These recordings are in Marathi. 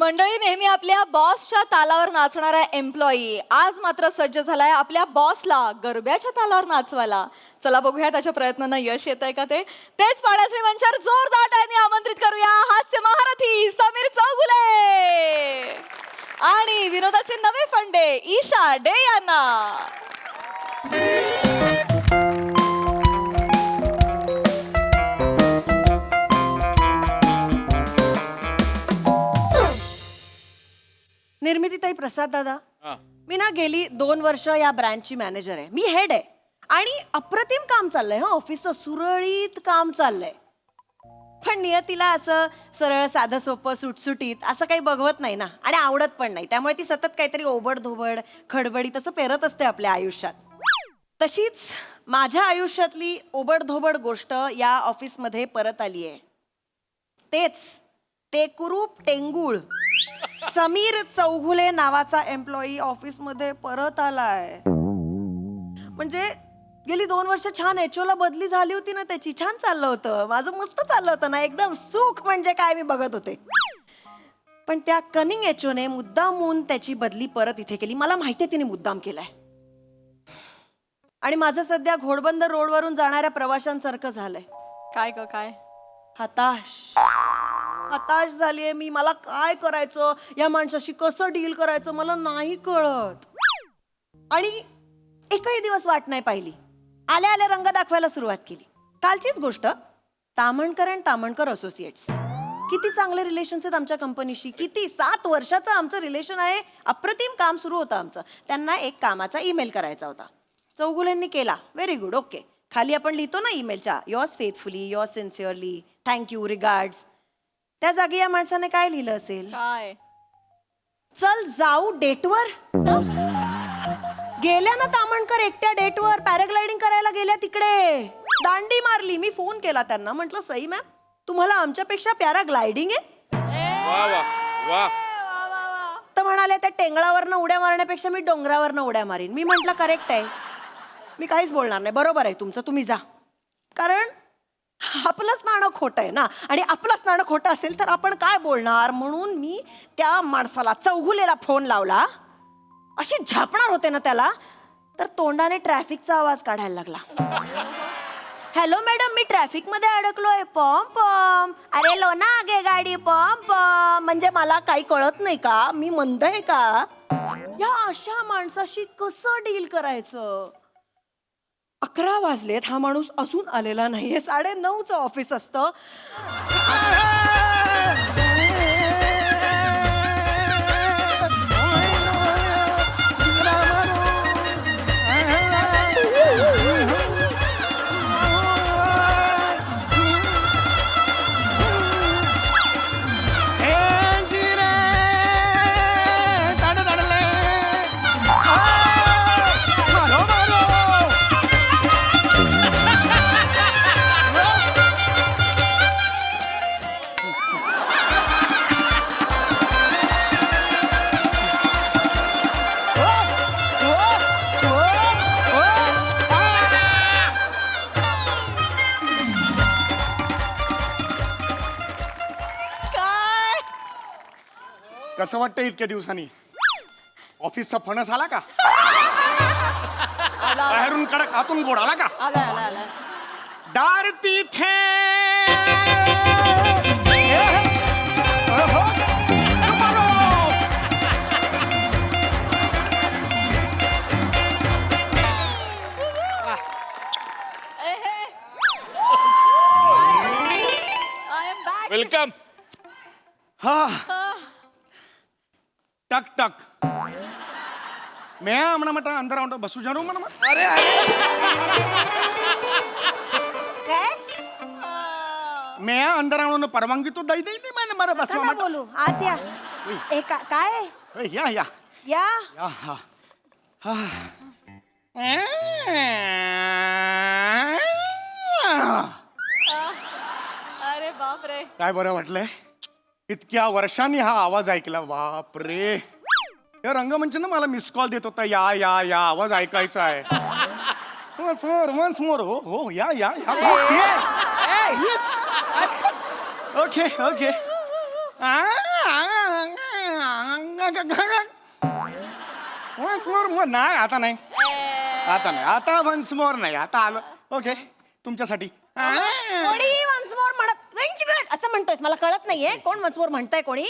मंडळी नेहमी आपल्या बॉसच्या तालावर नाचणारा एम्प्लॉई आज मात्र सज्ज झालाय आपल्या बॉसला गरब्याच्या तालावर नाचवायला. चला बघूया त्याच्या प्रयत्नांना यश येत आहे का तेच पाहण्याचे मंचावर जोरदार टाळ्यांनी आमंत्रित करूया हास्य महारथी समीर चौगुले आणि विनोदाचे नवे फंडे ईशा डे यांना. निर्मितीताई प्रसाद दादा, मी ना गेली 2 वर्ष या ब्रँचची मॅनेजर आहे. मी हेड आहे आणि अप्रतिम काम चाललंय. हा ऑफिसचं सुरळीत काम चाललंय. पण नियतीला असं सरळ साधं सोपं सुटसुटीत असं काही बघवत नाही ना, आणि आवडत पण नाही. त्यामुळे ती सतत काहीतरी ओबडधोबड खडबडी तसं पेरत असते आपल्या आयुष्यात. तशीच माझ्या आयुष्यातली ओबडधोबड गोष्ट या ऑफिसमध्ये परत आली आहे. ते कुरूप टेंगूळ समीर चौगुले नावाचा एम्प्लॉई ऑफिसमध्ये परत आलाय. म्हणजे गेली 2 वर्ष छान एचओ ला बदली झाली होती ना, त्याची छान चाललं होतं, माझं मस्त चाललं होतं ना, एकदम सुख म्हणजे काय मी बघत होते. पण त्या कनिंग एचओने मुद्दामून त्याची बदली परत इथे केली. मला माहितीये तिने मुद्दाम केलाय. आणि माझं सध्या घोडबंदर रोडवरून जाणाऱ्या प्रवाशांसारखं झालंय. काय हताश झालीये मी. मला काय करायचं, या माणसाशी कसं डील करायचं मला नाही कळत. आणि एकही दिवस वाट नाही पाहिली. आल्या आल्या रंग दाखवायला सुरुवात केली. कालचीच गोष्ट, तामणकर अँड तामणकर असोसिएट्स. किती चांगले रिलेशन्स आहेत आमच्या कंपनीशी. किती 7 वर्षाचं आमचं रिलेशन आहे. अप्रतिम काम सुरू होतं आमचं. त्यांना एक कामाचा ईमेल करायचा होता. चौगुलेंनी केला. Very good, okay. खाली आपण लिहितो ना ईमेलच्या, yours faithfully, yours sincerely, thank you, regards. त्या जागी या माणसाने काय लिहिलं असेल? काय? चल जाऊ डेटवर. गेल्या ना तामणकर एकट्या डेटवर, पॅराग्लायडिंग करायला गेल्या तिकडे. दांडी मारली. मी फोन केला त्यांना, म्हटलं सई मॅम, तुम्हाला आमच्यापेक्षा पॅराग्लायडिंग आहे? तर म्हणाले त्या टेंगळावरनं उड्या मारण्यापेक्षा मी डोंगरावरनं उड्या मारीन. मी म्हटलं करेक्ट आहे, मी काहीच बोलणार नाही, बरोबर आहे तुमचं, तुम्ही जा. कारण आपलंच नाणं खोटं आहे ना, आणि आपलंच नाणं खोटं असेल तर आपण काय बोलणार. म्हणून मी त्या माणसाला चौगुलेला फोन लावला. अशी झापणार होते ना त्याला, तर तोंडाने ट्रॅफिकचा आवाज काढायला लागला. हॅलो मॅडम, मी ट्रॅफिक मध्ये अडकलोय. पॉम पॉम. अरे लो ना आगे गाडी. पॉम पॉम. म्हणजे मला काही कळत नाही का, मी मंद आहे का? या अशा माणसाशी कसं डील करायचं? 11 वाजलेत, हा माणूस अजून आलेला नाहीये. 9:30चं ऑफिस असतं. कसं वाटतं इतक्या दिवसांनी? ऑफिसचा फणस आला का? बाहेरून कडक आतून गोड आला का? आला. दार तिथे वेलकम. हा टक टक मैं म्हणा म्हटलं अंदर आउंड बसू जाणू म्हणा. अरे काय मैं अंदर आणून परवानगी तो दई देईल नाही मला बसवा नका बोलू, आत या. काय या या या. या हा हा. अरे बाप रे. काय बरं वाटलंय इतक्या वर्षांनी हा आवाज ऐकला. बाप रे, या रंगमंचनं मला मिस कॉल देत होता, या या या आवाज ऐकायचा आहे. Once more. हो या या ओके ओके. वन्स मोर नाही आता नाही आता वन्स मोर नाही आता आलं ओके तुमच्यासाठी कोणी वन्स मोर म्हणत असं म्हणतोय मला कळत नाहीये कोण वन्स मोर म्हणताय कोणी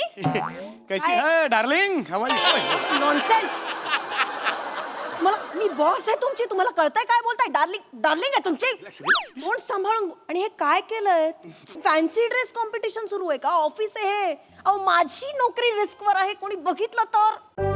कैसी है डार्लिंग नॉनसेन्स मला मी बॉस आहे तुमची तुम्हाला कळतंय काय बोलताय डार्लिंग डार्लिंग आहे तुमची तोंड सांभाळून आणि हे काय केलंय फॅन्सी ड्रेस कॉम्पिटिशन सुरू आहे का ऑफिस आहे हे अहो माझी नोकरी रिस्क वर आहे कोणी बघितलं तर